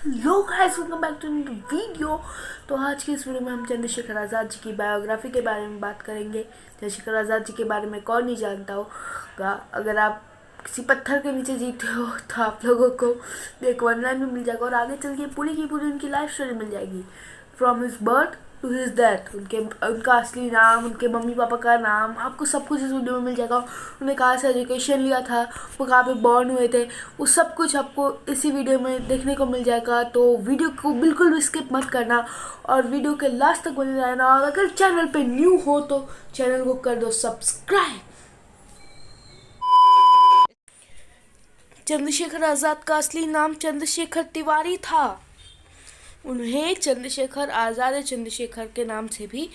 Hello guys, welcome back to video. तो आज की इस वीडियो में हम चंद्रशेखर आज़ाद जी की बायोग्राफी के बारे में बात करेंगे। चंद्रशेखर आज़ाद जी के बारे में कौन नहीं जानता होगा। अगर आप किसी पत्थर के नीचे जीते हो तो आप लोगों को एक वर्णन भी मिल जाएगा और आगे चल के पूरी की पूरी उनकी लाइफ स्टोरी मिल जाएगी, from his birth to his death. उनका असली नाम, उनके मम्मी पापा का नाम, आपको सब कुछ इस वीडियो में मिल जाएगा। उन्होंने कहाँ से एजुकेशन लिया था, वो कहाँ पे बॉर्न हुए थे, वो सब कुछ आपको इसी वीडियो में देखने को मिल जाएगा। तो वीडियो को बिल्कुल भी स्किप मत करना और वीडियो के लास्ट तक बने रहना। और अगर चैनल पे न्यू हो तो चैनल को कर दो सब्सक्राइब। चंद्रशेखर आज़ाद का असली नाम चंद्रशेखर तिवारी था। उन्हें चंद्रशेखर आज़ाद या चंद्रशेखर के नाम से भी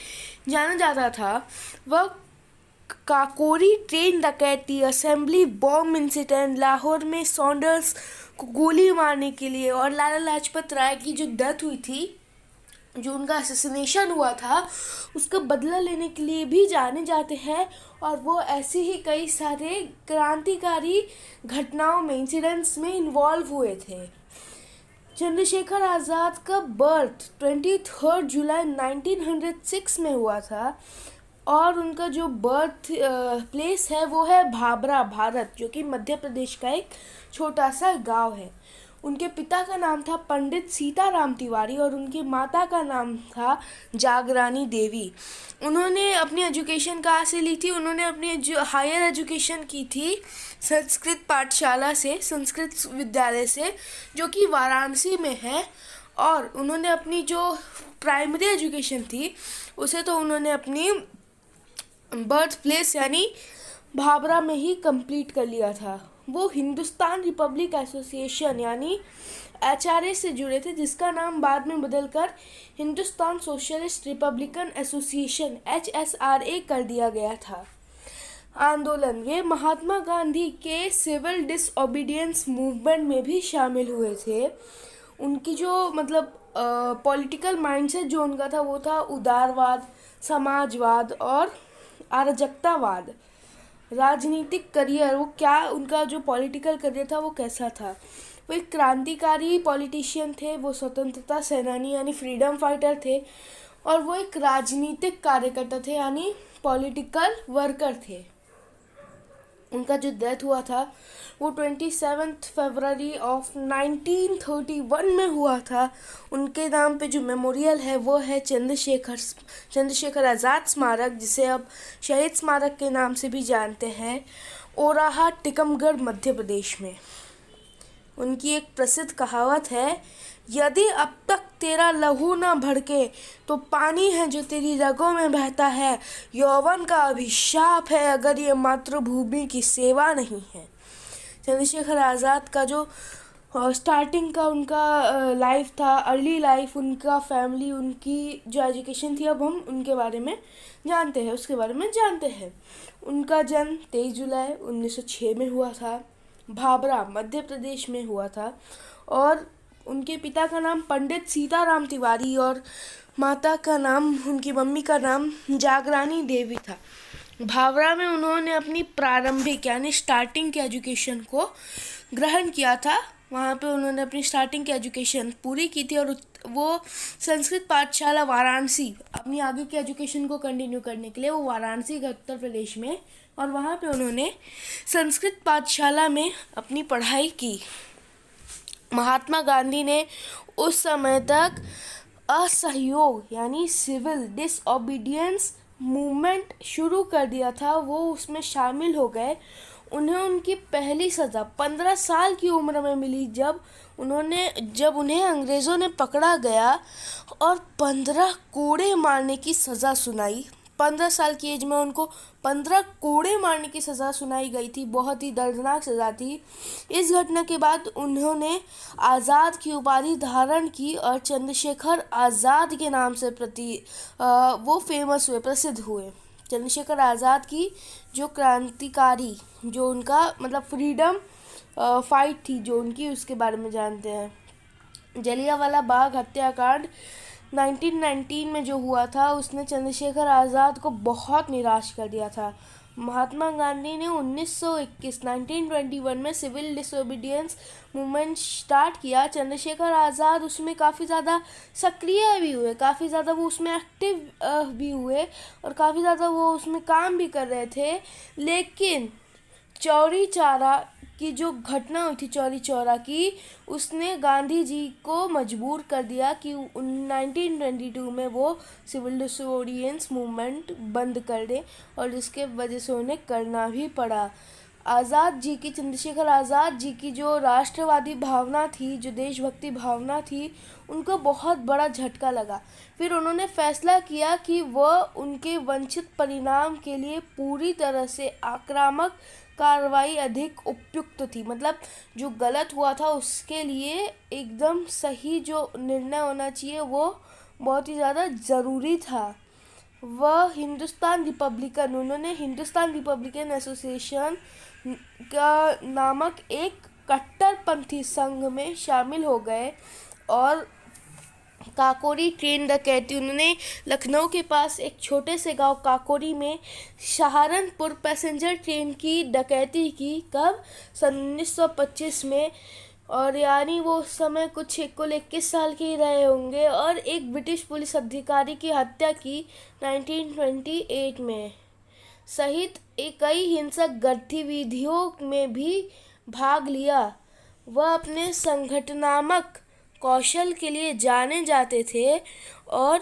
जाना जाता था। वह काकोरी ट्रेन डकैती, असेंबली बॉम्ब इंसिडेंट, लाहौर में सॉन्डर्स को गोली मारने के लिए और लाला लाजपत राय की जो डेथ हुई थी, जो उनका असैसिनेशन हुआ था, उसका बदला लेने के लिए भी जाने जाते हैं। और वो ऐसे ही कई सारे क्रांतिकारी घटनाओं में, इंसिडेंट्स में इन्वॉल्व हुए थे। चंद्रशेखर आज़ाद का बर्थ 23 जुलाई 1906 में हुआ था और उनका जो बर्थ प्लेस है वो है भाबरा, भारत, जो कि मध्य प्रदेश का एक छोटा सा गांव है। उनके पिता का नाम था पंडित सीताराम तिवारी और उनकी माता का नाम था जागरानी देवी। उन्होंने अपनी एजुकेशन कहाँ से ली थी? उन्होंने अपनी जो हायर एजुकेशन की थी संस्कृत पाठशाला से, संस्कृत विद्यालय से, जो कि वाराणसी में है। और उन्होंने अपनी जो प्राइमरी एजुकेशन थी उसे तो उन्होंने अपनी बर्थ प्लेस यानी भाबरा में ही कंप्लीट कर लिया था। वो हिंदुस्तान रिपब्लिक एसोसिएशन यानी HRA से जुड़े थे, जिसका नाम बाद में बदलकर Hindustan socialist Republican association HSRA कर दिया गया था। आंदोलन, वे महात्मा गांधी के सिविल डिसओबीडियंस मूवमेंट में भी शामिल हुए थे। उनकी जो पॉलिटिकल माइंडसेट जो उनका था वो था उदारवाद, समाजवाद और अराजकतावाद। राजनीतिक करियर, वो क्या, उनका जो पॉलिटिकल करियर था वो कैसा था? वो एक क्रांतिकारी पॉलिटिशियन थे, वो स्वतंत्रता सेनानी यानी फ्रीडम फाइटर थे और वो एक राजनीतिक कार्यकर्ता थे यानी पॉलिटिकल वर्कर थे। उनका जो डेथ हुआ था वो 27 फरवरी ऑफ 1931 में हुआ था। उनके नाम पे जो मेमोरियल है वो है चंद्रशेखर आज़ाद स्मारक, जिसे अब शहीद स्मारक के नाम से भी जानते हैं, ओराहा, टीकमगढ़, मध्य प्रदेश में। उनकी एक प्रसिद्ध कहावत है, यदि अब तक तेरा लहू न भड़के तो पानी है जो तेरी रगों में बहता है, यौवन का अभिशाप है अगर ये मातृभूमि की सेवा नहीं है। चंद्रशेखर आज़ाद का जो स्टार्टिंग का उनका लाइफ था, अर्ली लाइफ, उनका फैमिली, उनकी जो एजुकेशन थी, अब हम उनके बारे में जानते हैं, उसके बारे में जानते हैं। उनका जन्म 23 जुलाई 1906 में हुआ था, भाबरा, मध्य प्रदेश में हुआ था। और उनके पिता का नाम पंडित सीताराम तिवारी और माता का नाम, उनकी मम्मी का नाम जागरानी देवी था। भावरा में उन्होंने अपनी प्रारंभिक यानी स्टार्टिंग की एजुकेशन को ग्रहण किया था। वहाँ पे उन्होंने अपनी स्टार्टिंग की एजुकेशन पूरी की थी और वो संस्कृत पाठशाला वाराणसी, अपनी आगे की एजुकेशन को कंटिन्यू करने के लिए वो वाराणसी गए, उत्तर प्रदेश में, और वहाँ पे उन्होंने संस्कृत पाठशाला में अपनी पढ़ाई की। महात्मा गांधी ने उस समय तक असहयोग यानी सिविल डिसओबीडियंस मूवमेंट शुरू कर दिया था, वो उसमें शामिल हो गए। उन्हें उनकी पहली सज़ा 15 साल की उम्र में मिली, जब उन्हें अंग्रेज़ों ने पकड़ा गया और 15 कोड़े मारने की सज़ा सुनाई। 15 साल की एज में उनको 15 कोड़े मारने की सज़ा सुनाई गई थी। बहुत ही दर्दनाक सज़ा थी। इस घटना के बाद उन्होंने आज़ाद की उपाधि धारण की और चंद्रशेखर आज़ाद के नाम से वो फेमस हुए, प्रसिद्ध हुए। चंद्रशेखर आज़ाद की जो क्रांतिकारी, जो उनका फ्रीडम फाइट थी जो उनकी, उसके बारे में जानते हैं। जलियांवाला बाग हत्याकांड 1919 में जो हुआ था, उसने चंद्रशेखर आज़ाद को बहुत निराश कर दिया था। महात्मा गांधी ने 1921 में सिविल डिसोबीडियंस मूवमेंट स्टार्ट किया। चंद्रशेखर आज़ाद उसमें काफ़ी ज़्यादा सक्रिय भी हुए, काफ़ी ज़्यादा वो उसमें एक्टिव भी हुए और काफ़ी ज़्यादा वो उसमें काम भी कर रहे थे। लेकिन चौरी चौरा की जो घटना हुई थी, चौरी चौरा की, उसने गांधी जी को मजबूर कर दिया कि 1922 में वो सिविल डिसोबीडियंस मूवमेंट बंद कर दें और जिसके वजह से उन्हें करना भी पड़ा। आज़ाद जी की, चंद्रशेखर आज़ाद जी की जो राष्ट्रवादी भावना थी, जो देशभक्ति भावना थी, उनको बहुत बड़ा झटका लगा। फिर उन्होंने फैसला किया कि वह उनके वंचित परिणाम के लिए पूरी तरह से आक्रामक कार्रवाई अधिक उपयुक्त थी। मतलब जो गलत हुआ था उसके लिए एकदम सही जो निर्णय होना चाहिए वो बहुत ही ज़्यादा ज़रूरी था। उन्होंने हिंदुस्तान रिपब्लिकन एसोसिएशन का नामक एक कट्टरपंथी संघ में शामिल हो गए और काकोरी ट्रेन डकैती, उन्होंने लखनऊ के पास एक छोटे से गांव काकोरी में सहारनपुर पैसेंजर ट्रेन की डकैती की। कब? सन 1925 में। और यानी वो उस समय कुछ कुल 21 साल के ही रहे होंगे और एक ब्रिटिश पुलिस अधिकारी की हत्या की 1928 में, सहित कई हिंसक गतिविधियों में भी भाग लिया। वह अपने संगठनात्मक कौशल के लिए जाने जाते थे और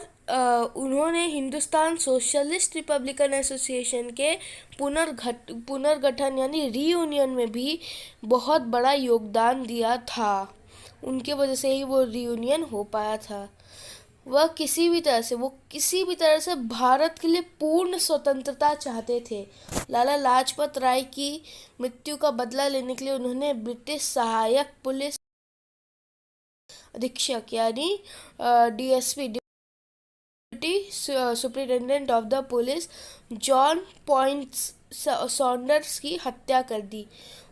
उन्होंने हिंदुस्तान सोशलिस्ट रिपब्लिकन एसोसिएशन के पुनर्गठन यानी रीयूनियन में भी बहुत बड़ा योगदान दिया था। उनके वजह से ही वो रीयूनियन हो पाया था। वह किसी भी तरह से भारत के लिए पूर्ण स्वतंत्रता चाहते थे। लाला लाजपत राय की मृत्यु का बदला लेने के लिए उन्होंने ब्रिटिश सहायक पुलिस अधीक्षक यानी DSP, deputy superintendent of the police, John points Saunders की हत्या कर दी।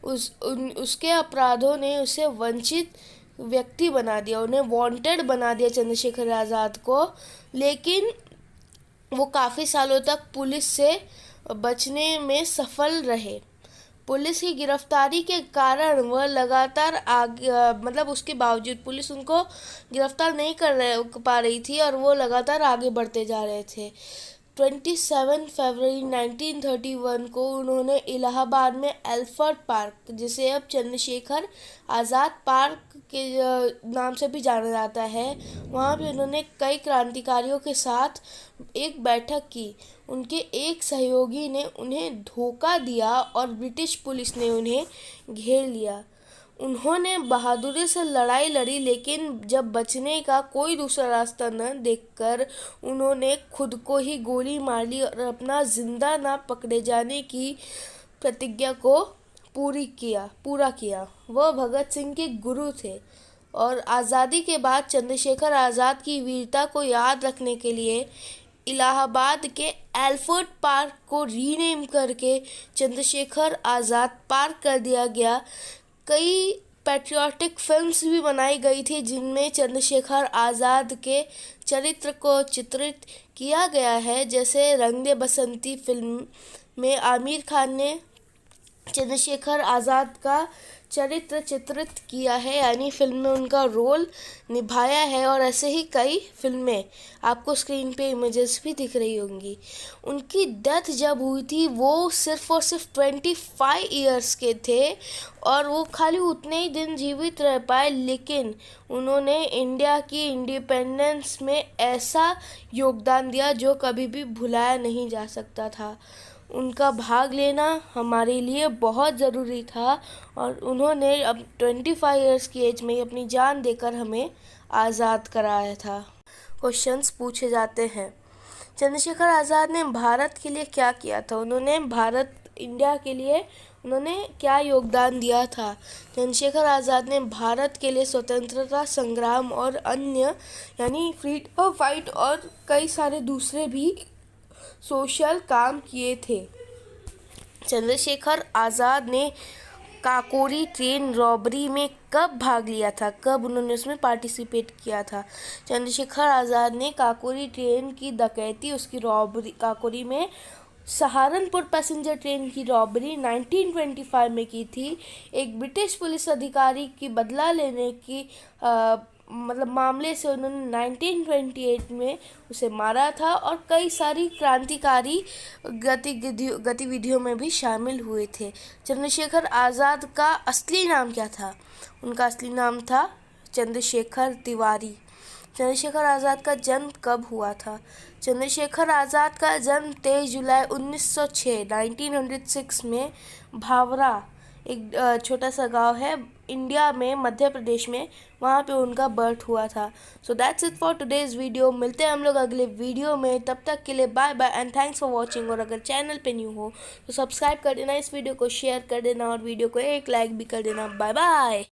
उसके अपराधों ने उसे वंचित व्यक्ति बना दिया, उन्हें वांटेड बना दिया चंद्रशेखर आज़ाद को। लेकिन वो काफ़ी सालों तक पुलिस से बचने में सफल रहे। पुलिस की गिरफ्तारी के कारण वह लगातार आगे, मतलब उसके बावजूद पुलिस उनको गिरफ्तार नहीं पा रही थी और वो लगातार आगे बढ़ते जा रहे थे। 27 फरवरी 1931 को उन्होंने इलाहाबाद में एल्फर्ड पार्क, जिसे अब चंद्रशेखर आज़ाद पार्क के नाम से भी जाना जाता है, वहाँ पे उन्होंने कई क्रांतिकारियों के साथ एक बैठक की। उनके एक सहयोगी ने उन्हें धोखा दिया और ब्रिटिश पुलिस ने उन्हें घेर लिया। उन्होंने बहादुरी से लड़ाई लड़ी, लेकिन जब बचने का कोई दूसरा रास्ता न देखकर उन्होंने खुद को ही गोली मार ली और अपना जिंदा ना पकड़े जाने की प्रतिज्ञा को पूरा किया। वह भगत सिंह के गुरु थे और आज़ादी के बाद चंद्रशेखर आज़ाद की वीरता को याद रखने के लिए इलाहाबाद के एल्फर्ड पार्क को रीनेम करके चंद्रशेखर आज़ाद पार्क कर दिया गया। कई पैट्रियोटिक फिल्म्स भी बनाई गई थी जिनमें चंद्रशेखर आज़ाद के चरित्र को चित्रित किया गया है। जैसे रंग दे बसंती फिल्म में आमिर खान ने चंद्रशेखर आज़ाद का चरित्र चित्रित किया है, यानी फिल्म में उनका रोल निभाया है। और ऐसे ही कई फिल्में आपको स्क्रीन पे इमेजेस भी दिख रही होंगी। उनकी डेथ जब हुई थी वो सिर्फ और सिर्फ 25 इयर्स के थे और वो खाली उतने ही दिन जीवित रह पाए, लेकिन उन्होंने इंडिया की इंडिपेंडेंस में ऐसा योगदान दिया जो कभी भी भुलाया नहीं जा सकता था। उनका भाग लेना हमारे लिए बहुत ज़रूरी था और उन्होंने अब 25 इयर्स की एज में ही अपनी जान देकर हमें आज़ाद कराया था। क्वेश्चंस पूछे जाते हैं, चंद्रशेखर आज़ाद ने भारत के लिए क्या किया था? इंडिया के लिए उन्होंने क्या योगदान दिया था? चंद्रशेखर आज़ाद ने भारत के लिए स्वतंत्रता संग्राम और अन्य यानी फ्रीडम फाइट और कई सारे दूसरे भी सोशल काम किए थे। चंद्रशेखर आज़ाद ने काकोरी ट्रेन रॉबरी में कब भाग लिया था? कब उन्होंने उसमें पार्टिसिपेट किया था? चंद्रशेखर आज़ाद ने काकोरी ट्रेन की डकैती, उसकी रॉबरी काकोरी में सहारनपुर पैसेंजर ट्रेन की रॉबरी 1925 में की थी। एक ब्रिटिश पुलिस अधिकारी की बदला लेने की मतलब मामले से उन्होंने 1928 में उसे मारा था और कई सारी क्रांतिकारी गतिविधियों में भी शामिल हुए थे। चंद्रशेखर आज़ाद का असली नाम क्या था? उनका असली नाम था चंद्रशेखर तिवारी। चंद्रशेखर आज़ाद का जन्म कब हुआ था? चंद्रशेखर आज़ाद का जन्म 23 जुलाई 1906 में भावरा, एक छोटा सा गांव है इंडिया में, मध्य प्रदेश में, वहाँ पे उनका बर्थ हुआ था। So that's it for today's video. मिलते हैं हम लोग अगले वीडियो में, तब तक के लिए bye bye and thanks for watching. और अगर चैनल पे न्यू हो तो सब्सक्राइब कर देना, इस वीडियो को शेयर कर देना और वीडियो को एक लाइक भी कर देना। Bye bye.